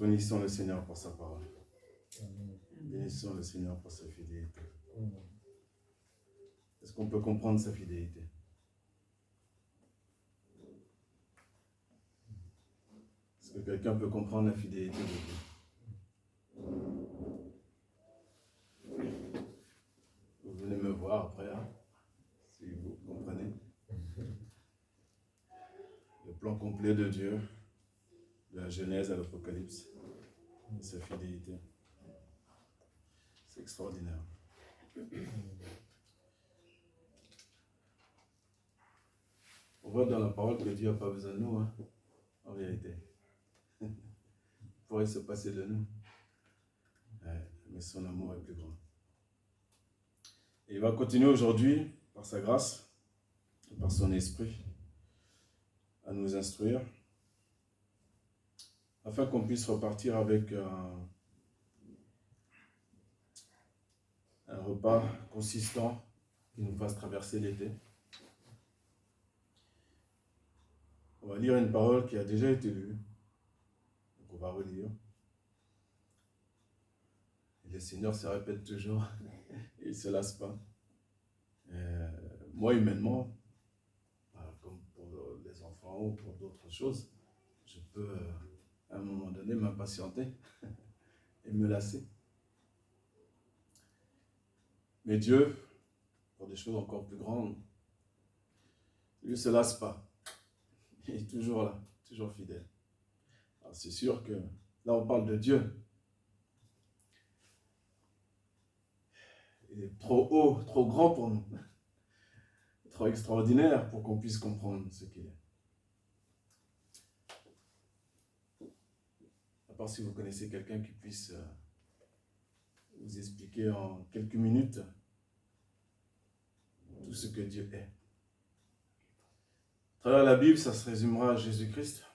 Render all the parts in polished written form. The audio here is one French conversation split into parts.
Bénissons le Seigneur pour sa parole. Bénissons le Seigneur pour sa fidélité. Est-ce qu'on peut comprendre sa fidélité? Est-ce que quelqu'un peut comprendre la fidélité de Dieu? Vous venez me voir après, hein, si vous comprenez. Le plan complet de Dieu, de la Genèse à l'Apocalypse, sa fidélité. C'est extraordinaire. On voit dans la parole que Dieu n'a pas besoin de nous, hein, en vérité. Il pourrait se passer de nous. Ouais, mais son amour est plus grand. Et il va continuer aujourd'hui, par sa grâce, et par son esprit, à nous instruire, afin qu'on puisse repartir avec un repas consistant qui nous fasse traverser l'été. On va lire une parole qui a déjà été lue, donc on va relire. Et le Seigneur se répète toujours, et il ne se lasse pas. Moi, humainement, comme pour les enfants ou pour d'autres choses, je peux à un moment donné m'impatienter et me lasser. Mais Dieu, pour des choses encore plus grandes, lui ne se lasse pas. Il est toujours là, toujours fidèle. Alors c'est sûr que là on parle de Dieu. Il est trop haut, trop grand pour nous. Trop extraordinaire pour qu'on puisse comprendre ce qu'il est. À part si vous connaissez quelqu'un qui puisse vous expliquer en quelques minutes tout ce que Dieu est. À travers la Bible, ça se résumera à Jésus-Christ.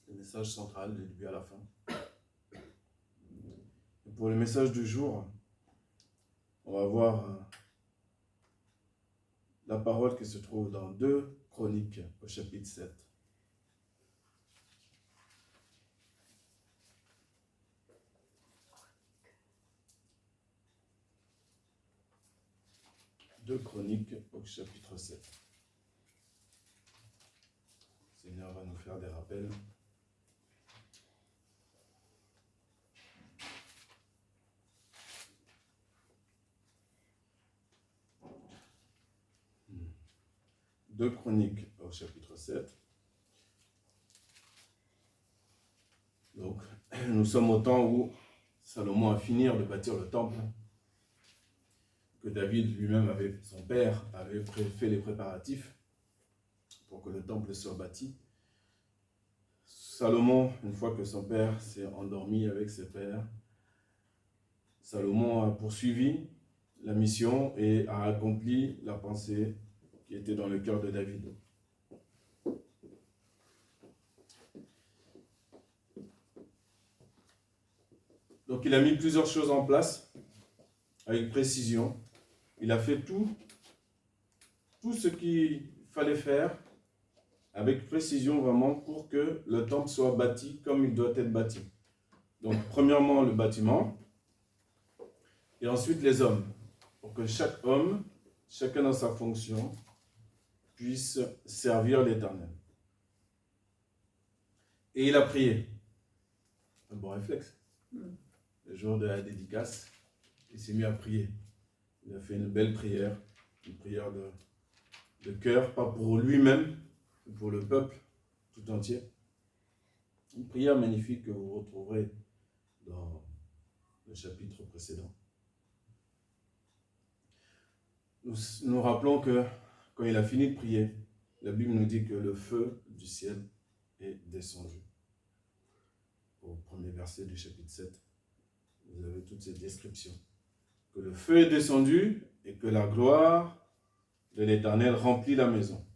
Le message central, du début à la fin. Et pour le message du jour, on va voir la parole qui se trouve dans 2 Chroniques au chapitre 7. Deux Chroniques au chapitre 7. Le Seigneur va nous faire des rappels. Deux Chroniques au chapitre 7. Donc, nous sommes au temps où Salomon a fini de bâtir le temple, que David lui-même, son père, avait fait les préparatifs pour que le temple soit bâti. Salomon, une fois que son père s'est endormi avec ses pères, Salomon a poursuivi la mission et a accompli la pensée qui était dans le cœur de David. Donc il a mis plusieurs choses en place avec précision. Il a fait tout ce qu'il fallait faire avec précision vraiment pour que le temple soit bâti comme il doit être bâti. Donc premièrement le bâtiment et ensuite les hommes. Pour que chaque homme, chacun dans sa fonction, puisse servir l'Éternel. Et il a prié. Un bon réflexe. Le jour de la dédicace, il s'est mis à prier. Il a fait une belle prière, une prière de cœur, pas pour lui-même, mais pour le peuple tout entier. Une prière magnifique que vous retrouverez dans le chapitre précédent. Nous rappelons que quand il a fini de prier, la Bible nous dit que le feu du ciel est descendu. Au premier verset du chapitre 7, vous avez toutes ces descriptions. Que le feu est descendu et que la gloire de l'Éternel remplit la maison.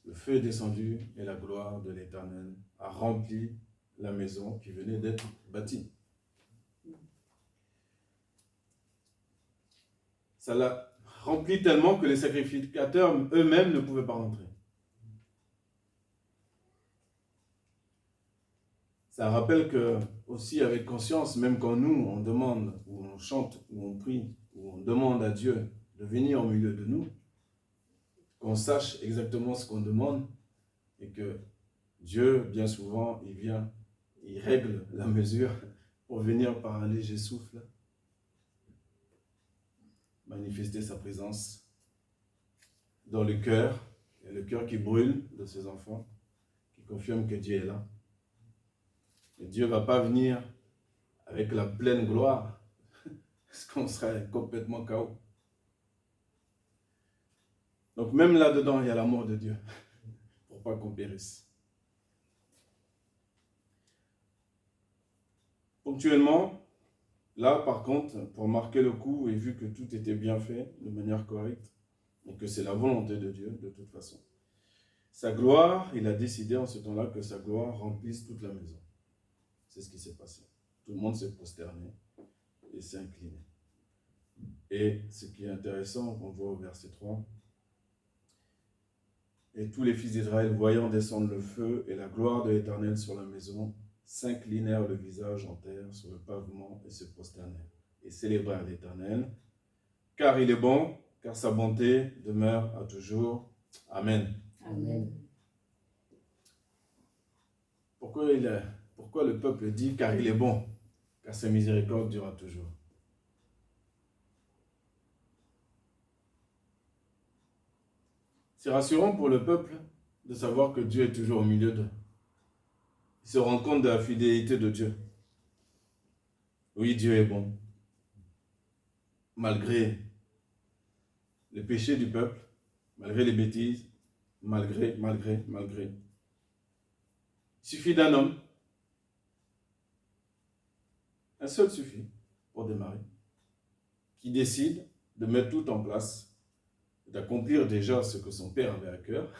Le feu est descendu et la gloire de l'Éternel a rempli la maison qui venait d'être bâtie. Ça l'a rempli tellement que les sacrificateurs eux-mêmes ne pouvaient pas rentrer. Ça rappelle que, aussi avec conscience, même quand nous, on demande, ou on chante, ou on prie, ou on demande à Dieu de venir au milieu de nous, qu'on sache exactement ce qu'on demande, et que Dieu, bien souvent, il vient, il règle la mesure pour venir par un léger souffle manifester sa présence dans le cœur, et le cœur qui brûle de ses enfants, qui confirme que Dieu est là. Et Dieu ne va pas venir avec la pleine gloire, parce qu'on serait complètement KO. Donc même là-dedans, il y a l'amour de Dieu, pour pas qu'on périsse. Ponctuellement, là par contre, pour marquer le coup, et vu que tout était bien fait, de manière correcte, et que c'est la volonté de Dieu, de toute façon, sa gloire, il a décidé en ce temps-là que sa gloire remplisse toute la maison. C'est ce qui s'est passé. Tout le monde s'est prosterné et s'est incliné. Et ce qui est intéressant, on voit au verset 3, « Et tous les fils d'Israël, voyant descendre le feu et la gloire de l'Éternel sur la maison, s'inclinèrent le visage en terre sur le pavement et se prosternèrent, et célébrèrent l'Éternel, car il est bon, car sa bonté demeure à toujours. Amen. » Amen. Pourquoi le peuple dit « car il est bon, car sa miséricorde durera toujours ». C'est rassurant pour le peuple de savoir que Dieu est toujours au milieu d'eux. Ils se rendent compte de la fidélité de Dieu. Oui, Dieu est bon. Malgré les péchés du peuple, malgré les bêtises, malgré. Il suffit d'un homme. Un seul suffit pour démarrer. Qui décide de mettre tout en place, d'accomplir déjà ce que son père avait à cœur,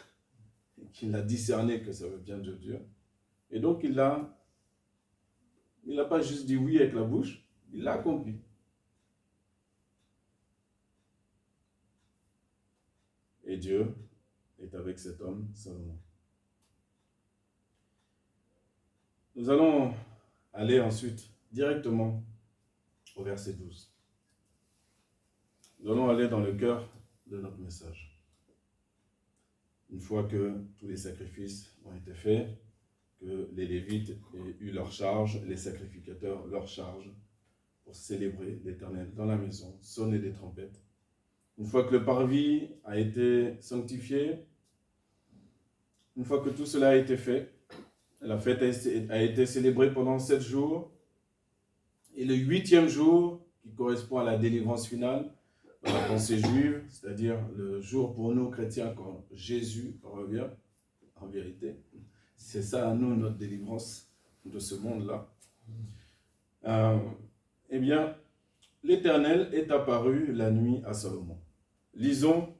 qu'il a discerné que ça vient de Dieu. Et donc il n'a pas juste dit oui avec la bouche, il l'a accompli. Et Dieu est avec cet homme, Salomon. Nous allons aller ensuite directement au verset 12. Nous allons aller dans le cœur de notre message. Une fois que tous les sacrifices ont été faits, que les Lévites aient eu leur charge, les sacrificateurs leur charge pour célébrer l'Éternel dans la maison, sonner des trompettes. Une fois que le parvis a été sanctifié, une fois que tout cela a été fait, la fête a été célébrée pendant 7 jours. Et le 8e jour, qui correspond à la délivrance finale, dans la pensée juive, c'est-à-dire le jour pour nous chrétiens quand Jésus revient, en vérité, c'est ça à nous notre délivrance de ce monde-là. Eh bien, l'Éternel est apparu la nuit à Salomon. Lisons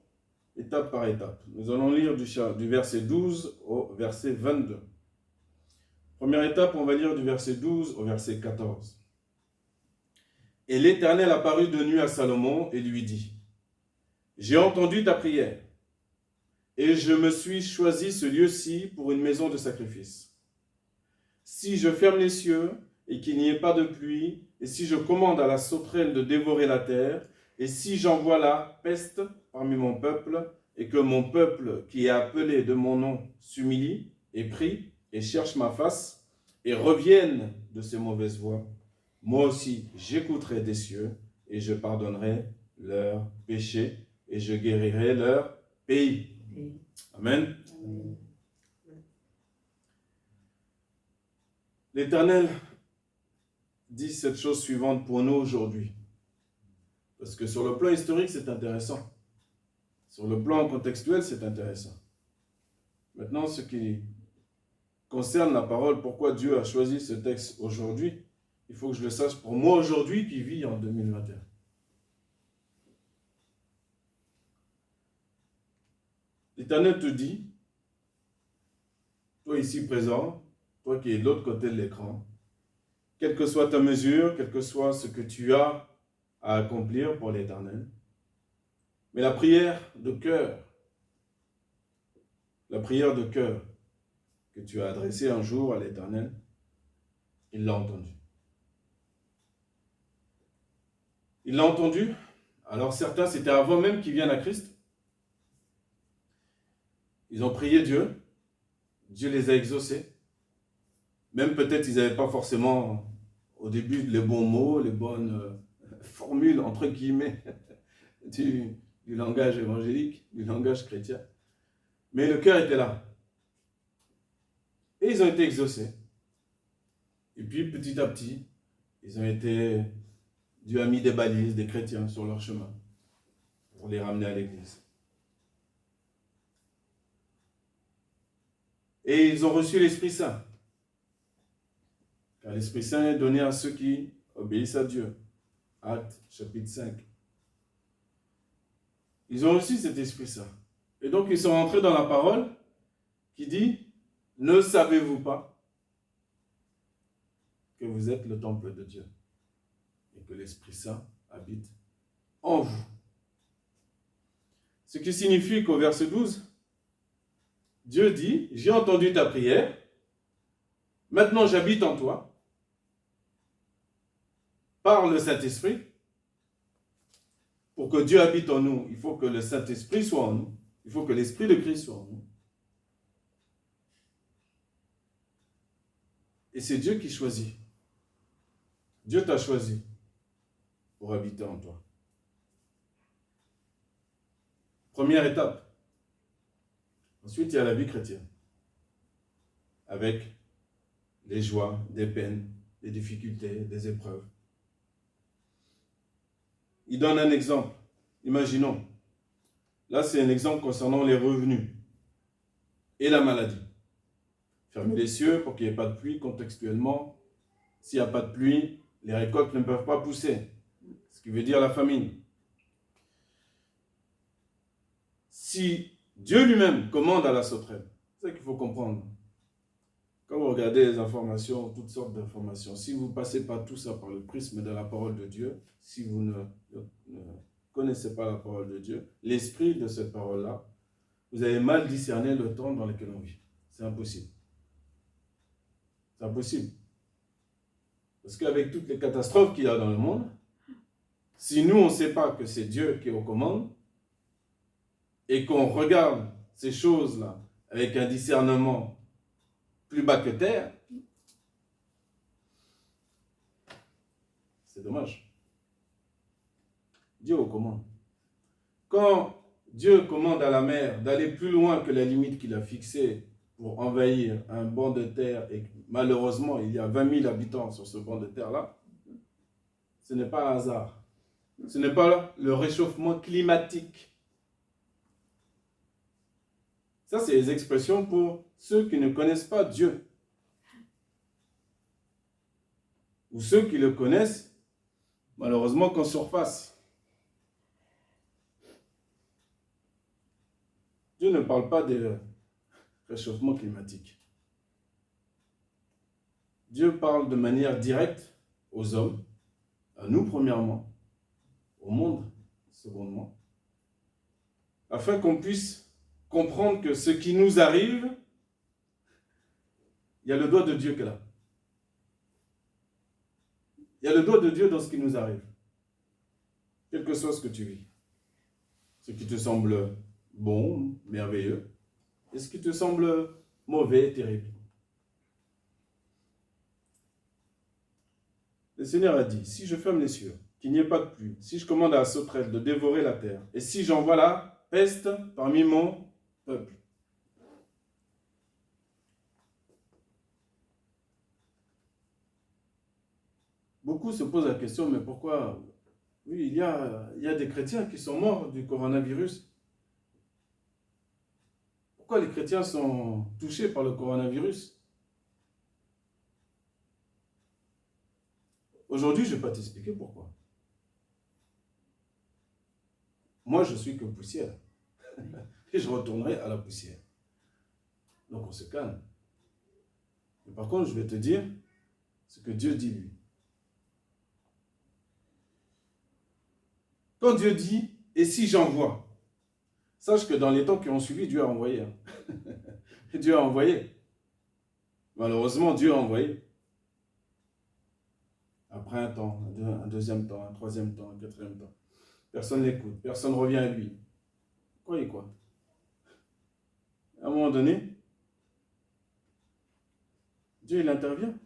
étape par étape. Nous allons lire du verset 12 au verset 22. Première étape, on va lire du verset 12 au verset 14. Et l'Éternel apparut de nuit à Salomon et lui dit, « J'ai entendu ta prière, et je me suis choisi ce lieu-ci pour une maison de sacrifice. Si je ferme les cieux et qu'il n'y ait pas de pluie, et si je commande à la sauterelle de dévorer la terre, et si j'envoie la peste parmi mon peuple, et que mon peuple qui est appelé de mon nom s'humilie et prie et cherche ma face, et revienne de ses mauvaises voies, moi aussi j'écouterai des cieux, et je pardonnerai leurs péchés, et je guérirai leur pays. » Amen. Amen. L'Éternel dit cette chose suivante pour nous aujourd'hui. Parce que sur le plan historique, c'est intéressant. Sur le plan contextuel, c'est intéressant. Maintenant, ce qui concerne la parole, pourquoi Dieu a choisi ce texte aujourd'hui, il faut que je le sache pour moi aujourd'hui qui vis en 2021. L'Éternel te dit, toi ici présent, toi qui es de l'autre côté de l'écran, quelle que soit ta mesure, quel que soit ce que tu as à accomplir pour l'Éternel, mais la prière de cœur que tu as adressée un jour à l'Éternel, Il l'a entendu. Il l'a entendu. Alors certains, c'était avant même qu'ils viennent à Christ. Ils ont prié Dieu. Dieu les a exaucés. Même peut-être ils n'avaient pas forcément au début les bons mots, les bonnes formules, entre guillemets, du langage évangélique, du langage chrétien. Mais le cœur était là. Et ils ont été exaucés. Et puis petit à petit, Dieu a mis des balises, des chrétiens sur leur chemin pour les ramener à l'église. Et ils ont reçu l'Esprit Saint. Car l'Esprit Saint est donné à ceux qui obéissent à Dieu. Actes, chapitre 5. Ils ont reçu cet Esprit Saint. Et donc ils sont rentrés dans la parole qui dit « Ne savez-vous pas que vous êtes le temple de Dieu et que l'Esprit Saint habite en vous ?» Ce qui signifie qu'au verset 12, Dieu dit « J'ai entendu ta prière, maintenant j'habite en toi. » Par le Saint-Esprit, pour que Dieu habite en nous, il faut que le Saint-Esprit soit en nous. Il faut que l'Esprit de Christ soit en nous. Et c'est Dieu qui choisit. Dieu t'a choisi pour habiter en toi. Première étape. Ensuite, il y a la vie chrétienne. Avec les joies, des peines, des difficultés, des épreuves. Il donne un exemple. Imaginons. Là, c'est un exemple concernant les revenus et la maladie. Fermer les cieux pour qu'il n'y ait pas de pluie contextuellement. S'il n'y a pas de pluie, les récoltes ne peuvent pas pousser. Ce qui veut dire la famine. Si Dieu lui-même commande à la sauterelle, c'est ça qu'il faut comprendre. Quand vous regardez les informations, toutes sortes d'informations, si vous ne passez pas tout ça par le prisme de la parole de Dieu, si vous ne connaissez pas la parole de Dieu, l'esprit de cette parole-là, vous avez mal discerné le temps dans lequel on vit. C'est impossible. C'est impossible. Parce qu'avec toutes les catastrophes qu'il y a dans le monde, si nous, on ne sait pas que c'est Dieu qui est aux commandes, et qu'on regarde ces choses-là avec un discernement plus bas que terre, c'est dommage. Dieu aux commandes. Quand Dieu commande à la mer d'aller plus loin que la limite qu'il a fixée pour envahir un banc de terre, et malheureusement, il y a 20 000 habitants sur ce banc de terre-là, ce n'est pas un hasard. Ce n'est pas le réchauffement climatique. Ça, c'est les expressions pour ceux qui ne connaissent pas Dieu. Ou ceux qui le connaissent, malheureusement, qu'en surface. Dieu ne parle pas de réchauffement climatique. Dieu parle de manière directe aux hommes, à nous premièrement, au monde secondement, afin qu'on puisse comprendre que ce qui nous arrive, il y a le doigt de Dieu qui est là. Il y a le doigt de Dieu dans ce qui nous arrive. Quel que soit ce que tu vis. Ce qui te semble bon, merveilleux, et ce qui te semble mauvais, terrible. Le Seigneur a dit, si je ferme les cieux, qu'il n'y ait pas de pluie, si je commande à la sauterelle de dévorer la terre, et si j'envoie la peste parmi mon peuple. Beaucoup se posent la question, mais pourquoi? Oui, il y a des chrétiens qui sont morts du coronavirus. Pourquoi les chrétiens sont touchés par le coronavirus? Aujourd'hui, je ne vais pas t'expliquer pourquoi. Moi, je suis que poussière. Et je retournerai à la poussière. Donc, on se calme. Mais par contre, je vais te dire ce que Dieu dit, lui. Quand Dieu dit, et si j'envoie, sache que dans les temps qui ont suivi, Dieu a envoyé. Dieu a envoyé. Malheureusement, Dieu a envoyé. Après un temps, un deuxième temps, un troisième temps, un quatrième temps. Personne l'écoute, personne ne revient à lui. Croyez quoi? À un moment donné, Dieu, il intervient.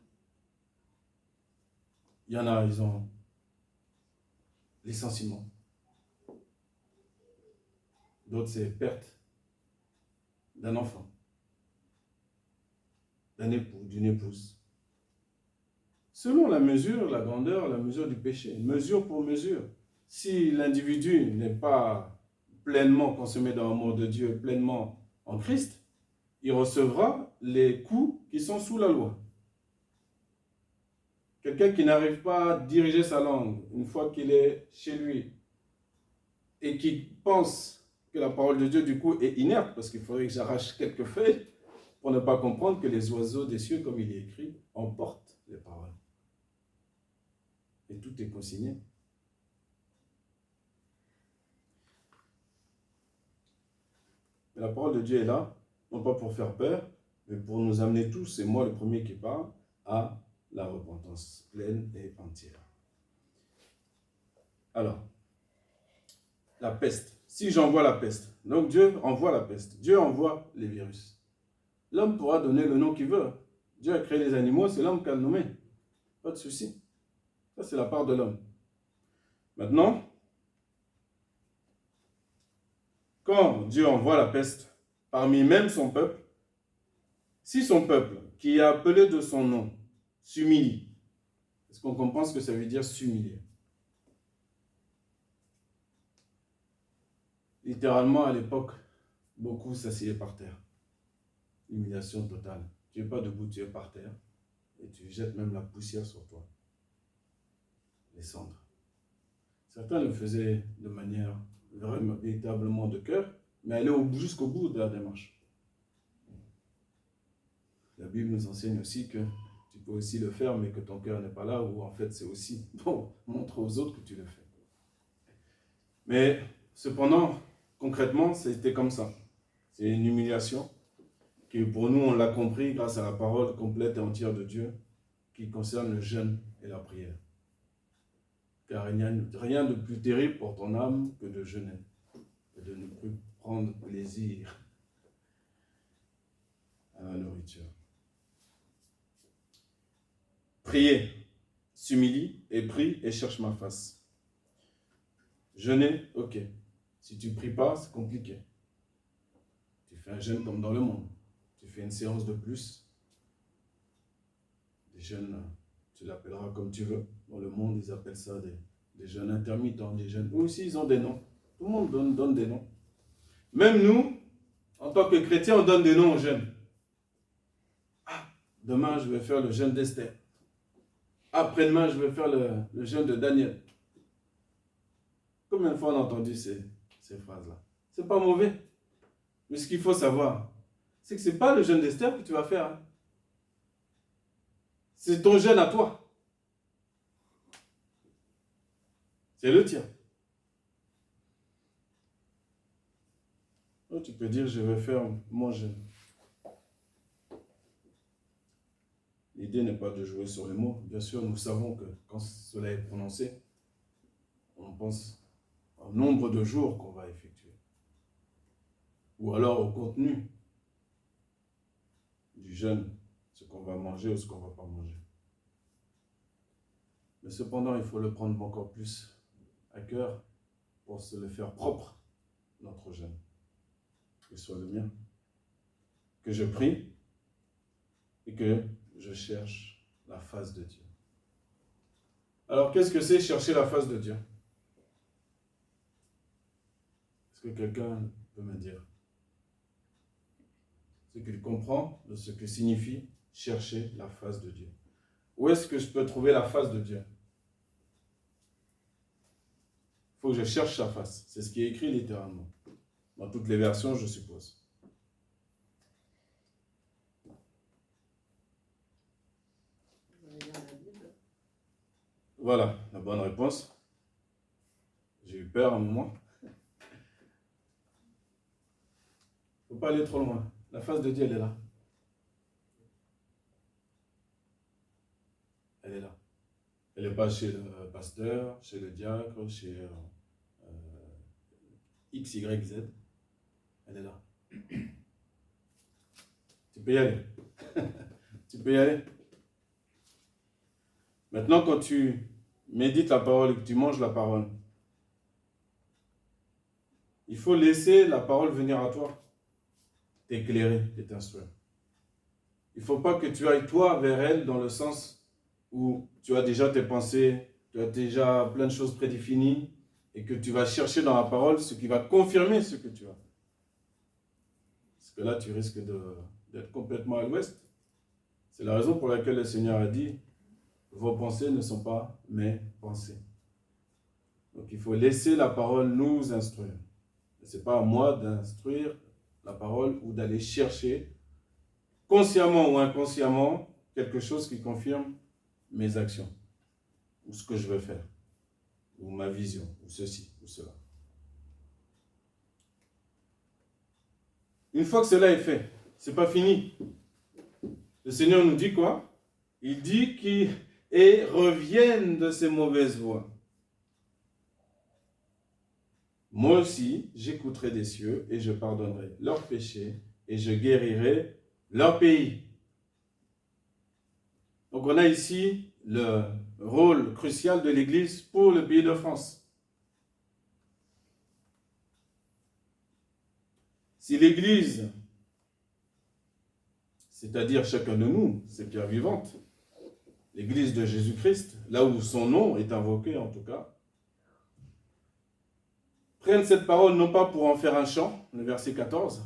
Il y en a, ils ont licenciement. D'autres, c'est perte d'un enfant, d'un époux, d'une épouse. Selon la mesure, la grandeur, la mesure du péché. Mesure pour mesure. Si l'individu n'est pas pleinement consommé dans l'amour de Dieu, pleinement en Christ, il recevra les coups qui sont sous la loi. Quelqu'un qui n'arrive pas à diriger sa langue une fois qu'il est chez lui et qui pense que la parole de Dieu du coup est inerte, parce qu'il faudrait que j'arrache quelques feuilles pour ne pas comprendre que les oiseaux des cieux, comme il est écrit, emportent les paroles. Et tout est consigné. Mais la parole de Dieu est là, non pas pour faire peur, mais pour nous amener tous, et moi le premier qui parle, à la repentance pleine et entière. Alors, la peste. Si j'envoie la peste, donc Dieu envoie la peste, Dieu envoie les virus. L'homme pourra donner le nom qu'il veut. Dieu a créé les animaux, c'est l'homme qui a le nommé. Pas de souci. Ça, c'est la part de l'homme. Maintenant, quand Dieu envoie la peste parmi même son peuple, si son peuple, qui est appelé de son nom, s'humilie, est-ce qu'on comprend ce que ça veut dire s'humilier? Littéralement, à l'époque, beaucoup s'assiedent par terre. Humiliation totale. Tu n'es pas debout, tu es par terre. Et tu jettes même la poussière sur toi. Les cendres. Certains le faisaient de manière vraiment, véritablement de cœur, mais aller jusqu'au bout de la démarche. La Bible nous enseigne aussi que tu peux aussi le faire, mais que ton cœur n'est pas là, ou en fait c'est aussi, bon, montre aux autres que tu le fais. Mais cependant, concrètement, c'était comme ça. C'est une humiliation qui, pour nous, on l'a compris grâce à la parole complète et entière de Dieu qui concerne le jeûne et la prière. Car il n'y a rien de plus terrible pour ton âme que de jeûner et de ne plus prendre plaisir à la nourriture. Prier, s'humilie et prie et cherche ma face. Jeûner, ok. Si tu ne pries pas, c'est compliqué. Tu fais un jeûne comme dans le monde. Tu fais une séance de plus. Des jeûnes, tu l'appelleras comme tu veux. Dans le monde, ils appellent ça des jeûnes intermittents, des jeûnes. Eux aussi, ils ont des noms. Tout le monde donne des noms. Même nous, en tant que chrétiens, on donne des noms aux jeûnes. Ah, demain, je vais faire le jeûne d'Esther. Après-demain, je vais faire le jeûne de Daniel. Combien de fois on a entendu ces phrases-là? C'est pas mauvais. Mais ce qu'il faut savoir, c'est que ce n'est pas le jeûne d'Esther que tu vas faire. Hein. C'est ton jeûne à toi. C'est le tien. Donc, tu peux dire, je vais faire mon jeûne. L'idée n'est pas de jouer sur les mots. Bien sûr, nous savons que quand cela est prononcé, on pense au nombre de jours qu'on va effectuer. Ou alors au contenu du jeûne, ce qu'on va manger ou ce qu'on ne va pas manger. Mais cependant, il faut le prendre encore plus à cœur pour se le faire propre, notre jeûne. Que ce soit le mien. Que je prie et que je cherche la face de Dieu. Alors, qu'est-ce que c'est chercher la face de Dieu? Est-ce que quelqu'un peut me dire ce qu'il comprend de ce que signifie chercher la face de Dieu? Où est-ce que je peux trouver la face de Dieu? Il faut que je cherche sa face. C'est ce qui est écrit littéralement. Dans toutes les versions, je suppose. Voilà, la bonne réponse. J'ai eu peur à un moment. Il ne faut pas aller trop loin. La face de Dieu, elle est là. Elle est là. Elle n'est pas chez le pasteur, chez le diacre, chez X, Y, Z. Elle est là. Tu peux y aller. Tu peux y aller. Maintenant, quand tu médites la parole et que tu manges la parole, il faut laisser la parole venir à toi, t'éclairer et t'instruire. Il ne faut pas que tu ailles toi vers elle dans le sens où tu as déjà tes pensées, tu as déjà plein de choses prédéfinies et que tu vas chercher dans la parole ce qui va confirmer ce que tu as. Parce que là, tu risques d'être complètement à l'ouest. C'est la raison pour laquelle le Seigneur a dit « Vos pensées ne sont pas mes pensées ». Donc il faut laisser la parole nous instruire. Ce n'est pas à moi d'instruire la parole ou d'aller chercher consciemment ou inconsciemment quelque chose qui confirme mes actions ou ce que je veux faire ou ma vision ou ceci ou cela. Une fois que cela est fait, ce n'est pas fini. Le Seigneur nous dit quoi? Il dit qu'ils reviennent de ces mauvaises voies. Moi aussi, j'écouterai des cieux et je pardonnerai leurs péchés et je guérirai leur pays. Donc on a ici le rôle crucial de l'Église pour le pays de France. Si l'Église, c'est-à-dire chacun de nous, c'est pierre vivante, l'Église de Jésus-Christ, là où son nom est invoqué en tout cas, prennent cette parole non pas pour en faire un chant, le verset 14,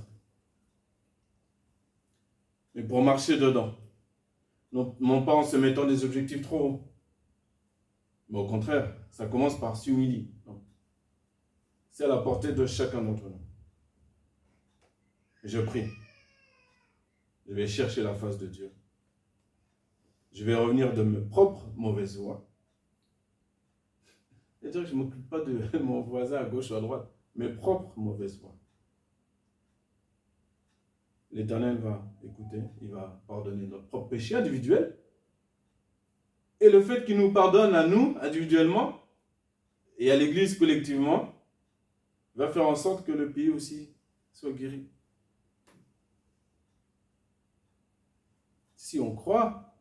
mais pour marcher dedans. Non pas en se mettant des objectifs trop hauts. Mais au contraire, ça commence par s'humilier. C'est à la portée de chacun d'entre nous. Je prie. Je vais chercher la face de Dieu. Je vais revenir de mes propres mauvaises voies. C'est-à-dire que je ne m'occupe pas de mon voisin à gauche ou à droite. Mes propres mauvaises voies. L'Éternel va écouter, il va pardonner notre propre péché individuel. Et le fait qu'il nous pardonne à nous, individuellement, et à l'Église collectivement, va faire en sorte que le pays aussi soit guéri. Si on croit,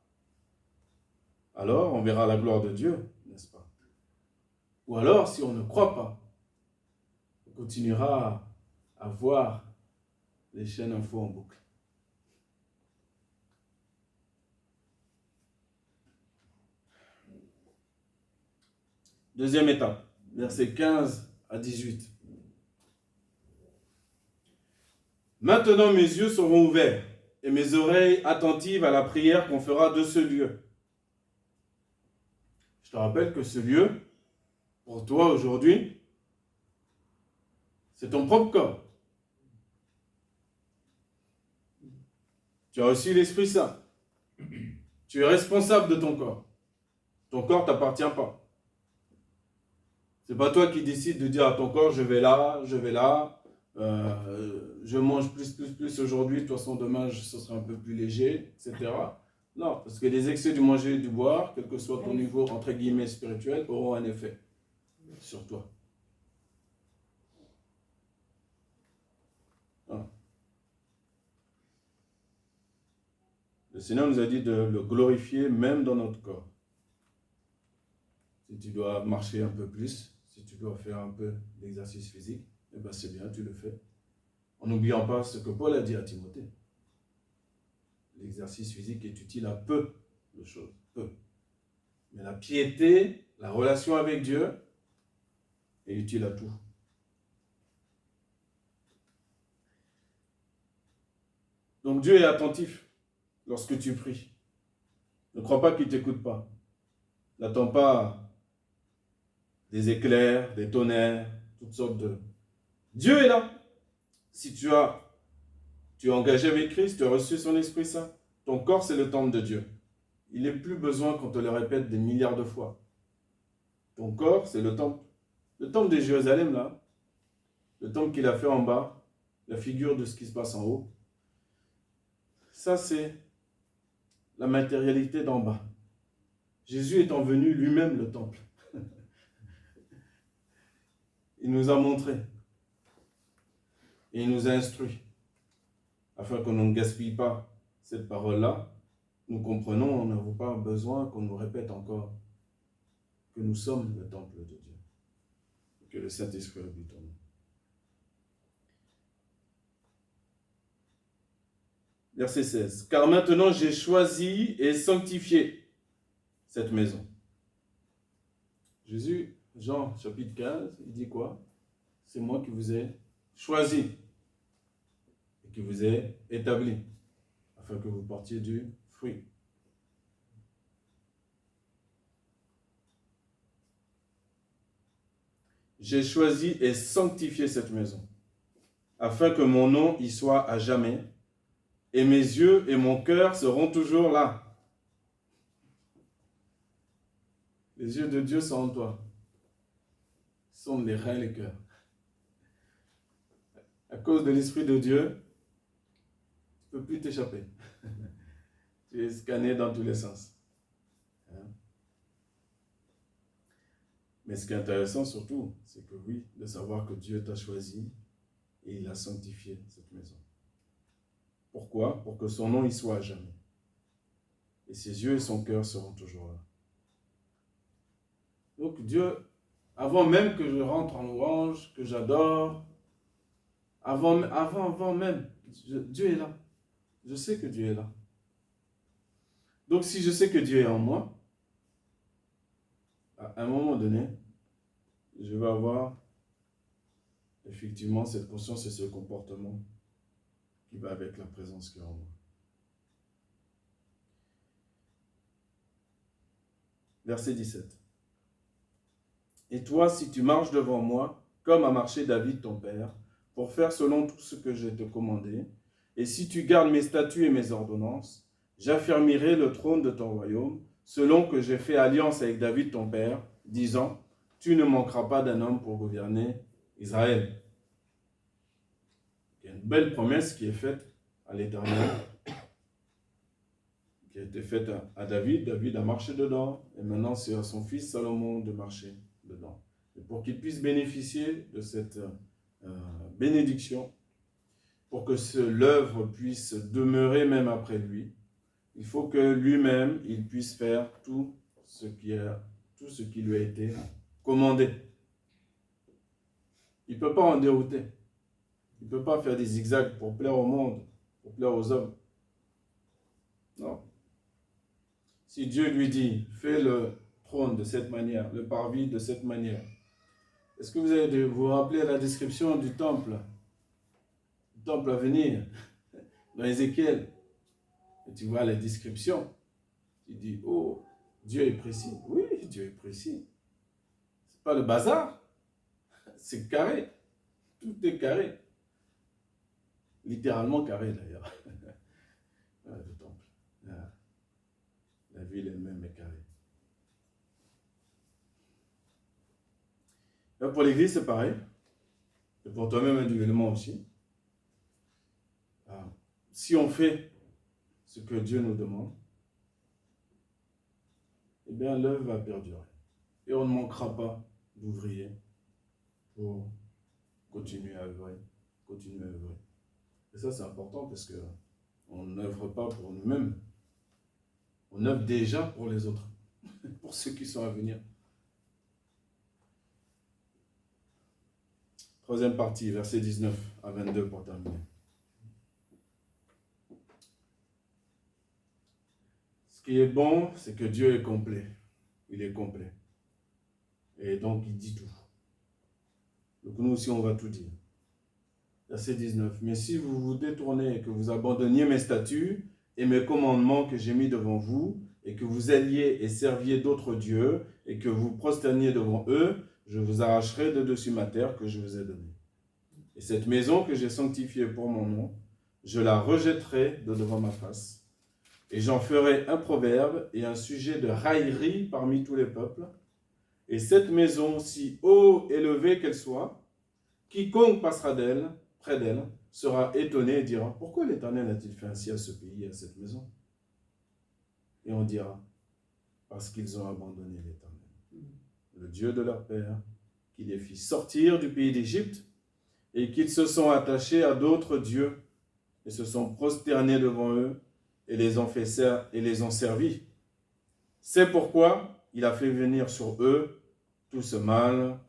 alors on verra la gloire de Dieu, n'est-ce pas? Ou alors, si on ne croit pas, on continuera à voir les chaînes info en boucle. Deuxième étape, versets 15 à 18. Maintenant mes yeux seront ouverts et mes oreilles attentives à la prière qu'on fera de ce lieu. Je te rappelle que ce lieu, pour toi aujourd'hui, c'est ton propre corps. Tu as reçu l'Esprit Saint. Tu es responsable de ton corps. Ton corps ne t'appartient pas. Ce n'est pas toi qui décides de dire à ton corps, je vais là, je mange plus aujourd'hui, de toute façon demain ce sera un peu plus léger, etc. Non, parce que les excès du manger et du boire, quel que soit ton niveau entre guillemets spirituel, auront un effet sur toi. Voilà. Le Seigneur nous a dit de le glorifier même dans notre corps. Si tu dois marcher un peu plus, si tu dois faire un peu d'exercice physique, eh bien c'est bien, tu le fais. En n'oubliant pas ce que Paul a dit à Timothée. L'exercice physique est utile à peu de choses, peu. Mais la piété, la relation avec Dieu est utile à tout. Donc Dieu est attentif lorsque tu pries. Ne crois pas qu'il ne t'écoute pas. N'attends pas des éclairs, des tonnerres, toutes sortes de... Dieu est là. Si tu es engagé avec Christ, tu as reçu son Esprit Saint. Ton corps, c'est le temple de Dieu. Il n'est plus besoin qu'on te le répète des milliards de fois. Ton corps, c'est le temple. Le temple de Jérusalem, là. Le temple qu'il a fait en bas. La figure de ce qui se passe en haut. Ça, c'est la matérialité d'en bas. Jésus étant venu lui-même le temple. Il nous a montré et il nous a instruit afin qu'on ne gaspille pas cette parole-là. Nous comprenons, on n'a pas besoin qu'on nous répète encore que nous sommes le temple de Dieu, que le Saint-Esprit habite en nous. Verset 16. Car maintenant j'ai choisi et sanctifié cette maison. Jésus, Jean chapitre 15, il dit quoi? C'est moi qui vous ai choisi et qui vous ai établi afin que vous portiez du fruit. J'ai choisi et sanctifié cette maison afin que mon nom y soit à jamais et mes yeux et mon cœur seront toujours là. Les yeux de Dieu sont en toi. Ce sont les reins et les cœurs. À cause de l'Esprit de Dieu, tu ne peux plus t'échapper. Tu es scanné dans tous les sens. Mais ce qui est intéressant surtout, c'est que oui, de savoir que Dieu t'a choisi et il a sanctifié cette maison. Pourquoi? Pour que son nom y soit à jamais. Et ses yeux et son cœur seront toujours là. Donc Dieu, avant même que je rentre en louange, que j'adore, avant même, Dieu est là. Je sais que Dieu est là. Donc si je sais que Dieu est en moi, à un moment donné, je vais avoir effectivement cette conscience et ce comportement qui va avec la présence qui est en moi. Verset 17. Et toi, si tu marches devant moi, comme a marché David ton père, pour faire selon tout ce que je te commandé, et si tu gardes mes statuts et mes ordonnances, j'affermirai le trône de ton royaume, selon que j'ai fait alliance avec David ton père, disant, tu ne manqueras pas d'un homme pour gouverner Israël. Il y a une belle promesse qui est faite à l'Éternel, qui a été faite à David. David a marché dedans, et maintenant c'est à son fils Salomon de marcher dedans. Et pour qu'il puisse bénéficier de cette bénédiction, pour que l'œuvre puisse demeurer même après lui, il faut que lui-même, il puisse faire tout ce qui lui a été commandé. Il ne peut pas en dérouter. Il ne peut pas faire des zigzags pour plaire au monde, pour plaire aux hommes. Non. Si Dieu lui dit, fais le trône de cette manière, le parvis de cette manière, est-ce que vous allez vous rappeler la description du temple à venir, dans Ézéchiel? Et tu vois la description, tu dis, oh, Dieu est précis. Oui, Dieu est précis. Ce n'est pas le bazar, c'est carré. Tout est carré. Littéralement carré d'ailleurs. Le temple. La ville elle-même est carrée. Là, pour l'église, c'est pareil. Et pour toi-même individuellement aussi. Si on fait ce que Dieu nous demande, eh bien l'œuvre va perdurer. Et on ne manquera pas d'ouvriers pour continuer à œuvrer. Et ça, c'est important parce qu'on n'œuvre pas pour nous-mêmes. On œuvre déjà pour les autres, pour ceux qui sont à venir. Troisième partie, versets 19 à 22 pour terminer. Ce qui est bon, c'est que Dieu est complet. Il est complet. Et donc, il dit tout. Donc, nous aussi, on va tout dire. Verset 19. Mais si vous vous détournez et que vous abandonniez mes statuts et mes commandements que j'ai mis devant vous, et que vous alliez et serviez d'autres dieux, et que vous prosterniez devant eux, je vous arracherai de dessus ma terre que je vous ai donnée. Et cette maison que j'ai sanctifiée pour mon nom, je la rejetterai de devant ma face. Et j'en ferai un proverbe et un sujet de raillerie parmi tous les peuples. Et cette maison, si haut élevée qu'elle soit, quiconque passera près d'elle, sera étonné et dira, pourquoi l'Éternel a-t-il fait ainsi à ce pays et à cette maison? Et on dira, parce qu'ils ont abandonné l'Éternel, le Dieu de leur père, qui les fit sortir du pays d'Égypte, et qu'ils se sont attachés à d'autres dieux, et se sont prosternés devant eux, et les ont servis. C'est pourquoi il a fait venir sur eux tout ce mal.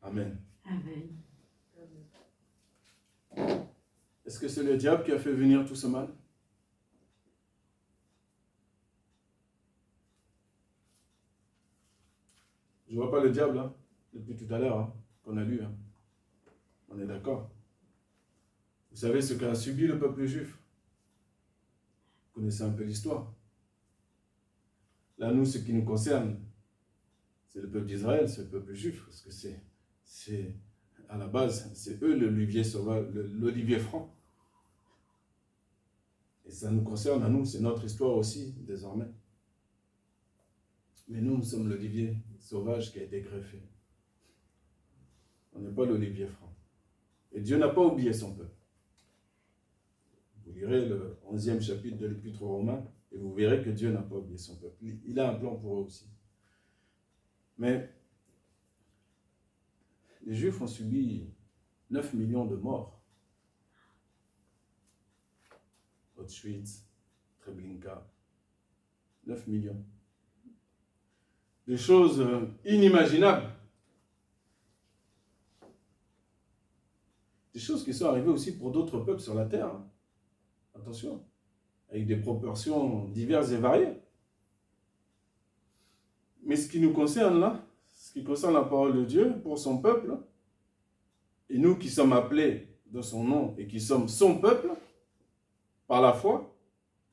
Amen. Amen. Est-ce que c'est le diable qui a fait venir tout ce mal? Je ne vois pas le diable, hein, depuis tout à l'heure, hein, qu'on a lu. Hein. On est d'accord. Vous savez ce qu'a subi le peuple juif? Vous connaissez un peu l'histoire. Là, nous, ce qui nous concerne, c'est le peuple d'Israël, c'est le peuple juif, parce que c'est à la base, c'est eux l'olivier sauvage, l'olivier franc. Et ça nous concerne à nous, c'est notre histoire aussi, désormais. Mais nous sommes l'olivier sauvage qui a été greffé. On n'est pas l'olivier franc. Et Dieu n'a pas oublié son peuple. Vous lirez le 11e chapitre de l'Épître aux Romains, et vous verrez que Dieu n'a pas oublié son peuple. Il a un plan pour eux aussi. Mais les Juifs ont subi 9 millions de morts. Auschwitz, Treblinka, 9 millions. Des choses inimaginables. Des choses qui sont arrivées aussi pour d'autres peuples sur la terre. Hein. Attention, avec des proportions diverses et variées. Mais ce qui nous concerne là, ce qui concerne la parole de Dieu pour son peuple, et nous qui sommes appelés de son nom et qui sommes son peuple, par la foi,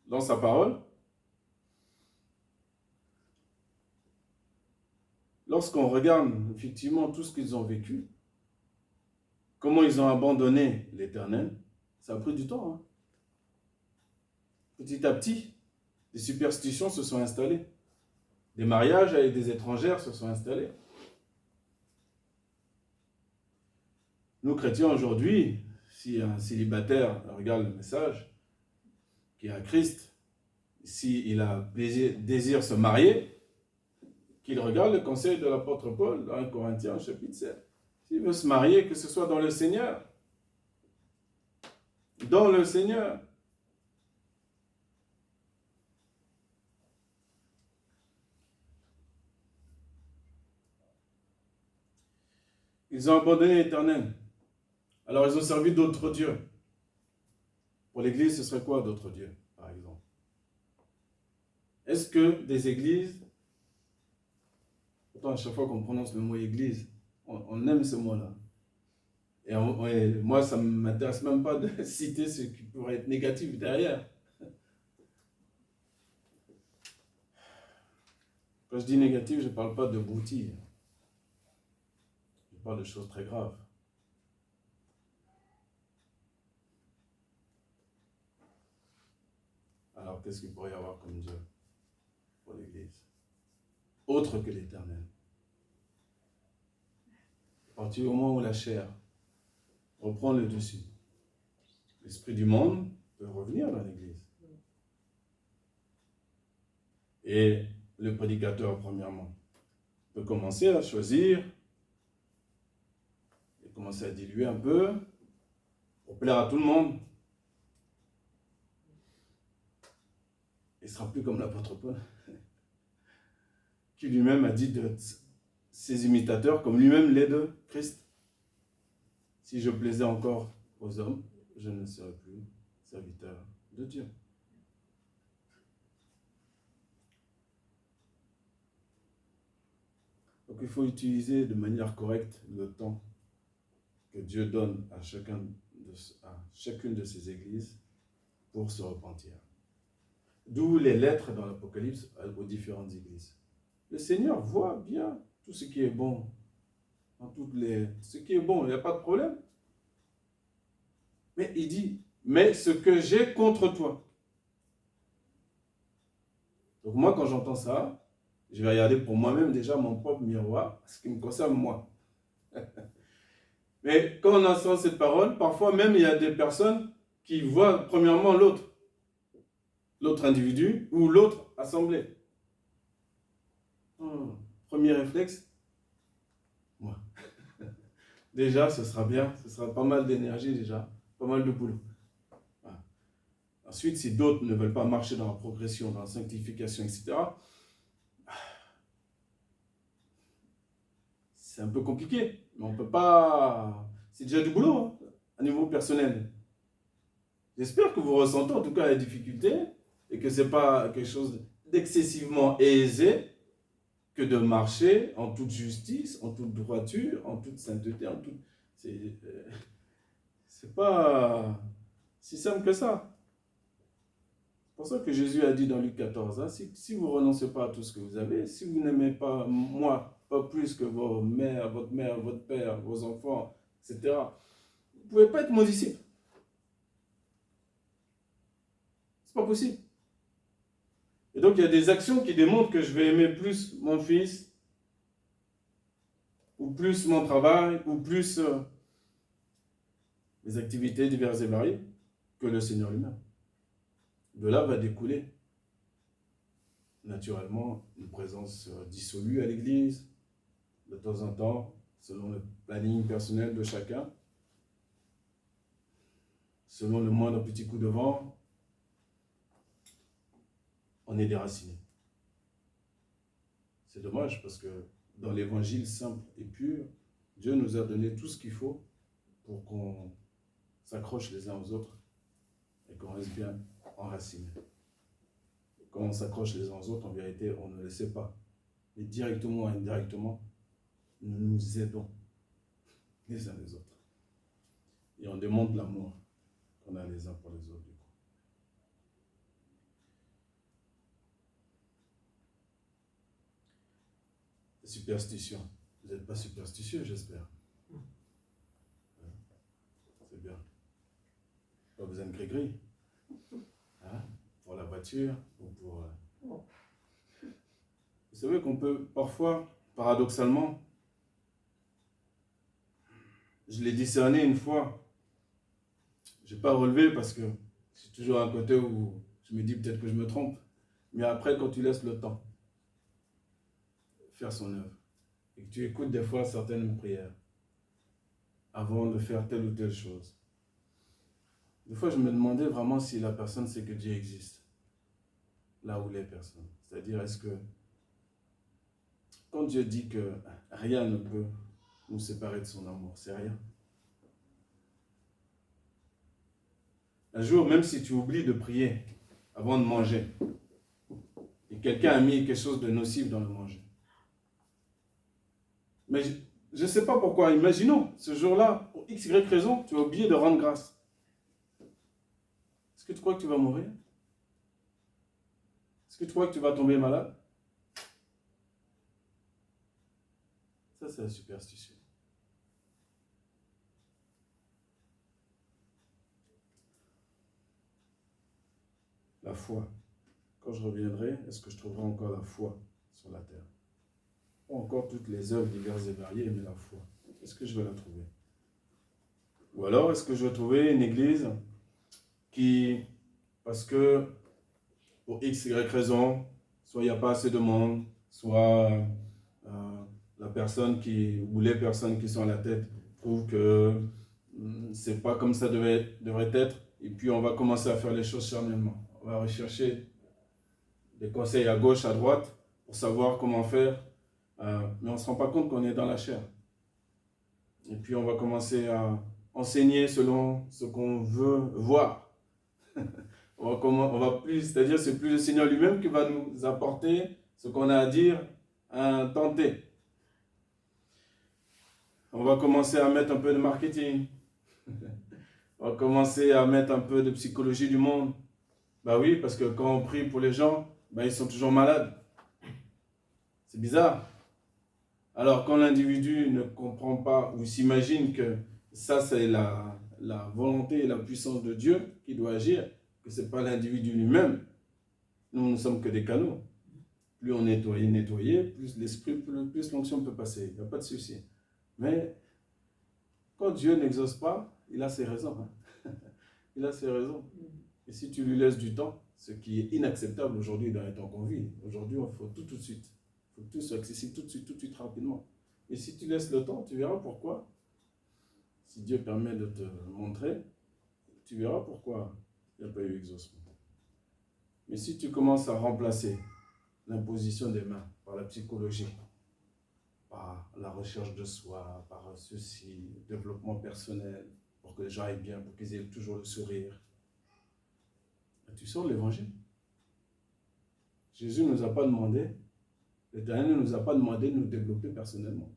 dans sa parole, lorsqu'on regarde effectivement tout ce qu'ils ont vécu, comment ils ont abandonné l'Éternel, ça a pris du temps. Hein. Petit à petit, des superstitions se sont installées. Des mariages avec des étrangères se sont installés. Nous, chrétiens, aujourd'hui, si un célibataire regarde le message, qui a Christ, s'il a désire se marier, qu'il regarde le conseil de l'apôtre Paul dans 1 Corinthiens chapitre 7. S'il veut se marier, que ce soit dans le Seigneur. Dans le Seigneur. Ils ont abandonné l'Éternel. Alors ils ont servi d'autres dieux. Pour l'Église, ce serait quoi d'autres dieux, par exemple? Est-ce que des églises, pourtant à chaque fois qu'on prononce le mot église, on aime ce mot-là. Et moi, ça ne m'intéresse même pas de citer ce qui pourrait être négatif derrière. Quand je dis négatif, je ne parle pas de broutilles. Je parle de choses très graves. Alors, qu'est-ce qu'il pourrait y avoir comme Dieu pour l'Église? Autre que l'Éternel. À partir du moment où la chair reprend le dessus, l'esprit du monde peut revenir dans l'Église. Et le prédicateur, premièrement, peut commencer à choisir et commencer à diluer un peu pour plaire à tout le monde. Il ne sera plus comme l'apôtre Paul, qui lui-même a dit de ses imitateurs, comme lui-même l'est de Christ. Si je plaisais encore aux hommes, je ne serais plus serviteur de Dieu. Donc il faut utiliser de manière correcte le temps que Dieu donne à chacune de ces églises pour se repentir. D'où les lettres dans l'Apocalypse aux différentes églises. Le Seigneur voit bien tout ce qui est bon. Ce qui est bon, il n'y a pas de problème. Mais il dit, mais ce que j'ai contre toi. Donc moi, quand j'entends ça, je vais regarder pour moi-même déjà mon propre miroir, ce qui me concerne moi. Mais quand on entend cette parole, parfois même il y a des personnes qui voient premièrement l'autre individu ou l'autre assemblée. Premier réflexe, moi. Déjà, ce sera bien, ce sera pas mal d'énergie déjà, pas mal de boulot. Voilà. Ensuite, si d'autres ne veulent pas marcher dans la progression, dans la sanctification, etc., c'est un peu compliqué, mais on ne peut pas... C'est déjà du boulot, hein, à niveau personnel. J'espère que vous ressentez en tout cas la difficulté et que ce n'est pas quelque chose d'excessivement aisé que de marcher en toute justice, en toute droiture, en toute sainteté, en toute... C'est pas si simple que ça. C'est pour ça que Jésus a dit dans Luc 14, hein, si vous ne renoncez pas à tout ce que vous avez, si vous n'aimez pas moi, pas plus que vos mères, votre père, vos enfants, etc., vous ne pouvez pas être mon disciple. C'est pas possible. Et donc il y a des actions qui démontrent que je vais aimer plus mon fils, ou plus mon travail, ou plus les activités diverses et variées, que le Seigneur lui-même. De là va découler naturellement une présence dissolue à l'église, de temps en temps, selon le planning personnel de chacun, selon le moindre petit coup de vent, on est déraciné. C'est dommage parce que dans l'évangile simple et pur, Dieu nous a donné tout ce qu'il faut pour qu'on s'accroche les uns aux autres et qu'on reste bien enracinés. Quand on s'accroche les uns aux autres, en vérité, on ne le sait pas. Mais directement ou indirectement, nous nous aidons les uns les autres. Et on démontre l'amour qu'on a les uns pour les autres. Superstition. Vous n'êtes pas superstitieux, j'espère. C'est bien. Pas besoin de gris-gris. Hein? Pour la voiture ou pour... Vous savez qu'on peut parfois, paradoxalement, je l'ai discerné une fois, je n'ai pas relevé parce que c'est toujours un côté où je me dis peut-être que je me trompe, mais après quand tu laisses le temps faire son œuvre et que tu écoutes des fois certaines prières avant de faire telle ou telle chose, des fois je me demandais vraiment si la personne sait que Dieu existe, là où les personnes. C'est-à-dire, est-ce que quand Dieu dit que rien ne peut nous séparer de son amour, c'est rien. Un jour, même si tu oublies de prier avant de manger, et quelqu'un a mis quelque chose de nocif dans le manger, mais je ne sais pas pourquoi, imaginons, ce jour-là, pour X, Y raison, tu as oublié de rendre grâce. Est-ce que tu crois que tu vas mourir? Est-ce que tu crois que tu vas tomber malade? Ça, c'est la superstition. La foi. Quand je reviendrai, est-ce que je trouverai encore la foi sur la terre? Ou encore toutes les œuvres diverses et variées, mais la foi. Est-ce que je vais la trouver? Ou alors, est-ce que je vais trouver une église qui, parce que pour X, Y raison, soit il n'y a pas assez de monde, soit la personne qui, ou les personnes qui sont à la tête trouvent que c'est pas comme ça devrait être, et puis on va commencer à faire les choses charnellement. On va rechercher des conseils à gauche, à droite, pour savoir comment faire, mais on ne se rend pas compte qu'on est dans la chair. Et puis on va commencer à enseigner selon ce qu'on veut voir. On va plus, c'est-à-dire c'est plus le Seigneur lui-même qui va nous apporter ce qu'on a à dire à un temps T. On va commencer à mettre un peu de marketing. On va commencer à mettre un peu de psychologie du monde. Bah oui, parce que quand on prie pour les gens, bah ils sont toujours malades. C'est bizarre. Alors quand l'individu ne comprend pas ou s'imagine que ça c'est la volonté et la puissance de Dieu qui doit agir, que ce n'est pas l'individu lui-même, nous ne sommes que des canaux. Plus on est nettoyé, plus l'esprit, plus l'onction peut passer. Il n'y a pas de souci. Mais quand Dieu n'exauce pas, il a ses raisons. Hein. Il a ses raisons. Et si tu lui laisses du temps, ce qui est inacceptable aujourd'hui dans les temps qu'on vit, aujourd'hui il faut tout de suite. Il Il faut que tout soit accessible tout de suite, rapidement. Et si tu laisses le temps, tu verras pourquoi. Si Dieu permet de te montrer, tu verras pourquoi il n'y a pas eu exaucement. Mais si tu commences à remplacer l'imposition des mains par la psychologie, par la recherche de soi, par ceci, développement personnel, pour que les gens aillent bien, pour qu'ils aient toujours le sourire, tu sors de l'évangile. Jésus ne nous a pas demandé, l'Éternel ne nous a pas demandé de nous développer personnellement.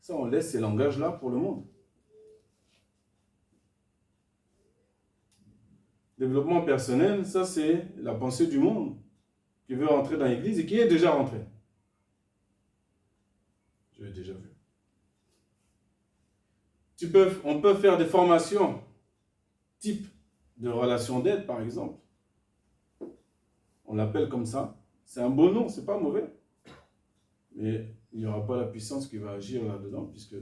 Ça, on laisse ces langages-là pour le monde. Développement personnel, ça c'est la pensée du monde qui veut rentrer dans l'église et qui est déjà rentré. Je l'ai déjà vu. On peut faire des formations type de relation d'aide, par exemple. On l'appelle comme ça. C'est un beau nom, c'est pas mauvais. Mais il n'y aura pas la puissance qui va agir là-dedans, puisque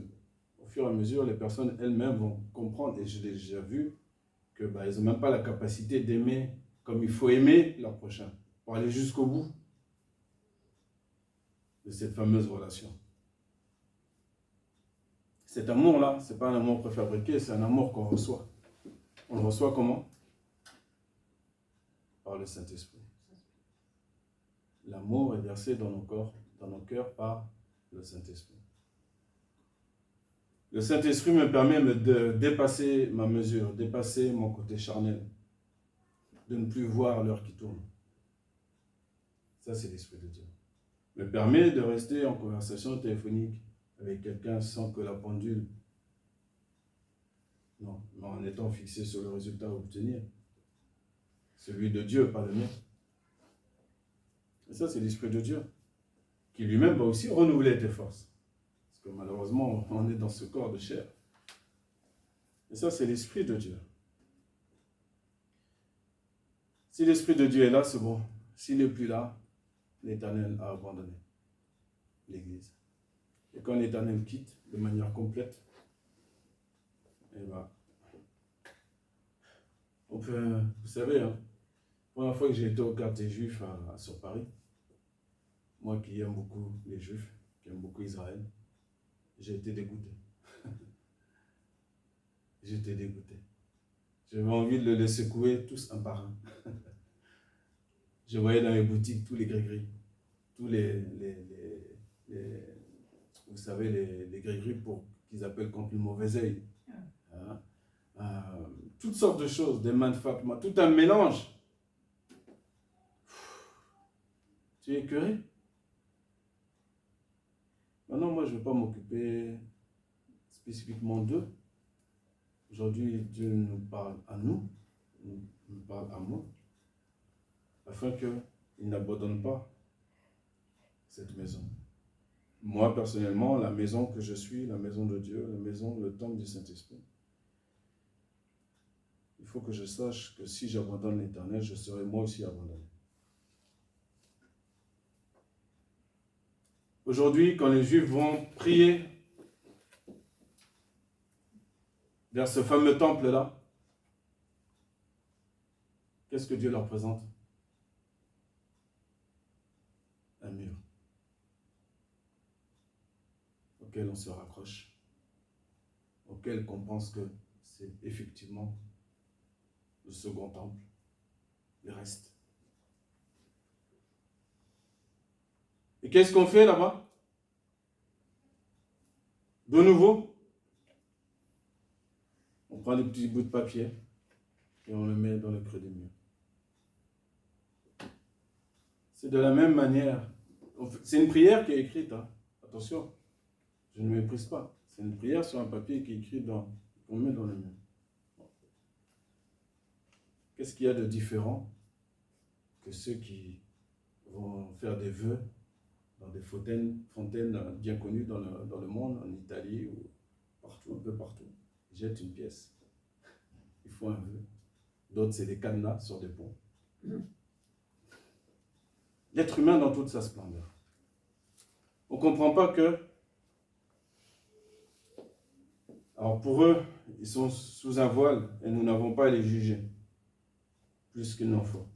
au fur et à mesure, les personnes elles-mêmes vont comprendre, et je l'ai déjà vu, qu'elles n'ont même pas la capacité d'aimer comme il faut aimer leur prochain, pour aller jusqu'au bout de cette fameuse relation. Cet amour-là, ce n'est pas un amour préfabriqué, c'est un amour qu'on reçoit. On le reçoit comment? Par le Saint-Esprit. L'amour est versé dans nos corps, dans nos cœurs par le Saint-Esprit. Le Saint-Esprit me permet de dépasser ma mesure, dépasser mon côté charnel, de ne plus voir l'heure qui tourne. Ça, c'est l'Esprit de Dieu. Me permet de rester en conversation téléphonique avec quelqu'un sans que la pendule, non, mais en étant fixé sur le résultat à obtenir. Celui de Dieu, pas le mien. Et ça, c'est l'Esprit de Dieu, qui lui-même va aussi renouveler tes forces. Parce que malheureusement, on est dans ce corps de chair. Et ça, c'est l'Esprit de Dieu. Si l'Esprit de Dieu est là, c'est bon. S'il n'est plus là, l'Éternel a abandonné l'Église. Et quand l'Éternel quitte de manière complète, eh ben, on peut, vous savez, la première fois que j'ai été au quartier juif sur Paris, moi qui aime beaucoup les Juifs, qui aime beaucoup Israël, j'ai été dégoûté. J'étais dégoûté. J'avais envie de les secouer tous un par un. Je voyais dans les boutiques tous les gris-gris, tous vous savez, les gris-gris qu'ils appellent contre le mauvais œil. Hein? Toutes sortes de choses, des mains de Fatma, tout un mélange. Tu es écœuré? Maintenant, moi, je ne vais pas m'occuper spécifiquement d'eux. Aujourd'hui, Dieu nous parle à nous, nous parle à moi, afin qu'il n'abandonne pas cette maison. Moi, personnellement, la maison que je suis, la maison de Dieu, la maison, le temple du Saint-Esprit, il faut que je sache que si j'abandonne l'Éternel, je serai moi aussi abandonné. Aujourd'hui, quand les Juifs vont prier vers ce fameux temple-là, qu'est-ce que Dieu leur présente? Un mur auquel on se raccroche, auquel on pense que c'est effectivement le second temple, le reste. Et qu'est-ce qu'on fait là-bas? De nouveau, on prend des petits bouts de papier et on le met dans le creux des murs. C'est de la même manière. C'est une prière qui est écrite, hein. Attention, je ne méprise pas. C'est une prière sur un papier qui est écrit qu'on met dans le mur. Qu'est-ce qu'il y a de différent que ceux qui vont faire des vœux dans des fontaines bien connues dans le monde, en Italie ou partout, un peu partout? Ils jettent une pièce. Il faut un vœu. D'autres, c'est des cadenas sur des ponts. L'être humain dans toute sa splendeur. On ne comprend pas que... Alors pour eux, ils sont sous un voile et nous n'avons pas à les juger plus qu'il n'en faut.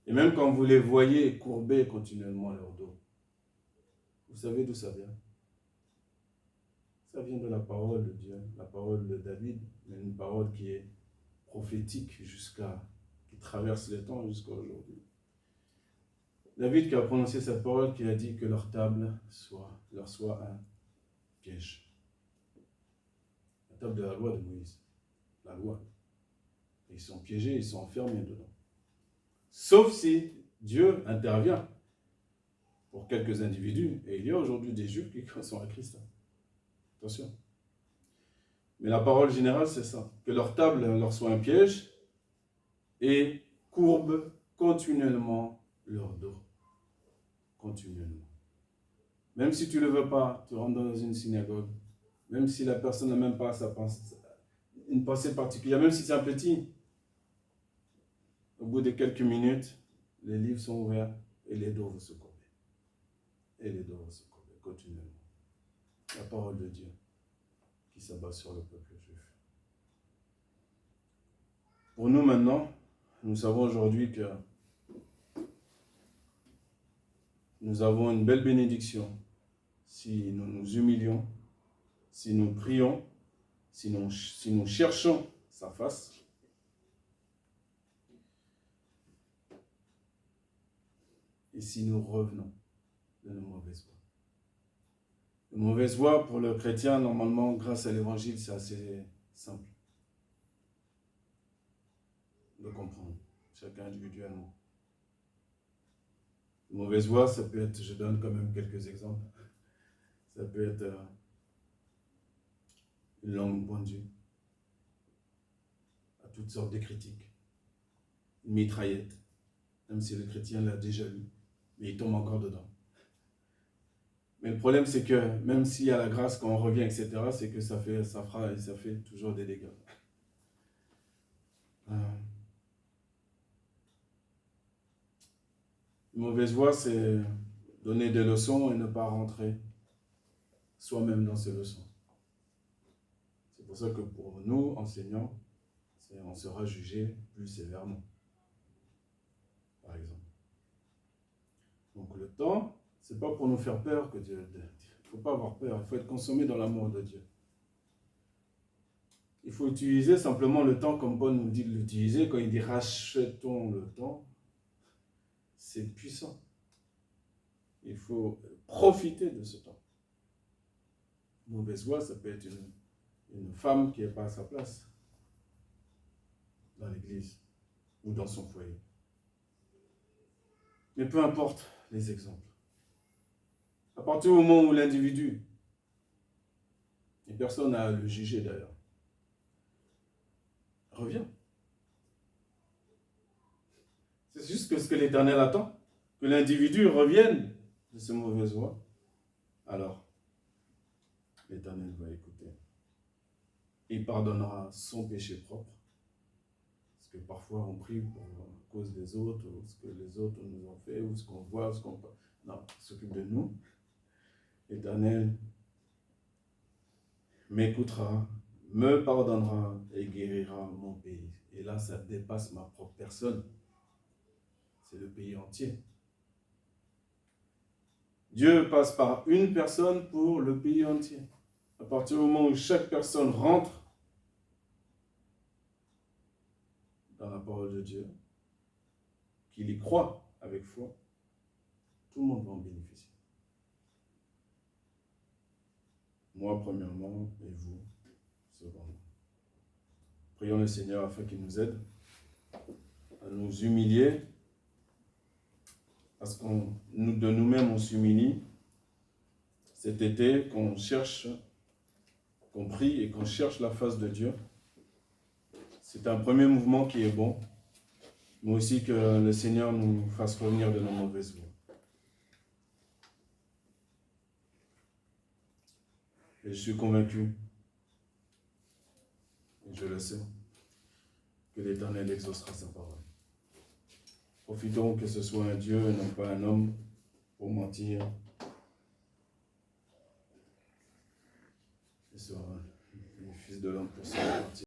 Et même quand vous les voyez courber continuellement leur dos, savez d'où ça vient? Ça vient de la parole de Dieu, la parole de David, mais une parole qui est prophétique qui traverse les temps jusqu'à aujourd'hui. David qui a prononcé cette parole, qui a dit que leur table leur soit un piège. La table de la loi de Moïse, la loi. Et ils sont piégés, ils sont enfermés dedans. Sauf si Dieu intervient pour quelques individus. Et il y a aujourd'hui des Juifs qui sont à Christ. Attention. Mais la parole générale, c'est ça. Que leur table leur soit un piège et courbe continuellement leur dos. Continuellement. Même si tu ne le veux pas, tu rentres dans une synagogue, même si la personne n'a même pas une pensée particulière, même si c'est un petit, au bout de quelques minutes, les livres sont ouverts et les dos vont se courber. Et les dos vont se courber continuellement. La parole de Dieu qui s'abat sur le peuple juif. Pour nous maintenant, nous savons aujourd'hui que nous avons une belle bénédiction si nous nous humilions, si nous prions, si nous cherchons sa face. Et si nous revenons de nos mauvaises voies. Les mauvaises voies pour le chrétien, normalement, grâce à l'évangile, c'est assez simple de comprendre, chacun individuellement. Les mauvaises voies, ça peut être, je donne quand même quelques exemples, ça peut être une langue pendue à toutes sortes de critiques, une mitraillette, même si le chrétien l'a déjà lu, mais il tombe encore dedans. Mais le problème, c'est que même s'il y a la grâce, quand on revient, etc., c'est que ça fait toujours des dégâts. Une mauvaise voie, c'est donner des leçons et ne pas rentrer soi-même dans ces leçons. C'est pour ça que pour nous, enseignants, on sera jugé plus sévèrement, par exemple. Donc le temps, c'est pas pour nous faire peur que Dieu... Il ne faut pas avoir peur, il faut être consommé dans l'amour de Dieu. Il faut utiliser simplement le temps comme Paul nous dit de l'utiliser. Quand il dit rachetons le temps, c'est puissant. Il faut profiter de ce temps. Mauvaise voie, ça peut être une femme qui n'est pas à sa place dans l'église ou dans son foyer. Mais peu importe les exemples. À partir du moment où l'individu, et personne n'a à le juger d'ailleurs, revient. C'est juste que ce que l'Éternel attend, que l'individu revienne de ses mauvaises voies. Alors, l'Éternel va écouter. Il pardonnera son péché propre. Parce que parfois on prie pour cause des autres, ou ce que les autres nous ont fait, ou ce qu'on voit, ce qu'on... Non, il s'occupe de nous. L'Éternel m'écoutera, me pardonnera et guérira mon pays. Et là, ça dépasse ma propre personne. C'est le pays entier. Dieu passe par une personne pour le pays entier. À partir du moment où chaque personne rentre dans la parole de Dieu, qu'il y croit avec foi, tout le monde va en bénéficier. Moi, premièrement, et vous, secondement. Prions le Seigneur afin qu'il nous aide à nous humilier, parce que de nous-mêmes, on s'humilie cet été, qu'on prie et qu'on cherche la face de Dieu. C'est un premier mouvement qui est bon, mais aussi que le Seigneur nous fasse revenir de nos mauvaises voies. Et je suis convaincu, et je le sais, que l'Éternel exaucera sa parole. Profitons que ce soit un Dieu et non pas un homme pour mentir. Et ce sera le Fils de l'homme pour se repartir.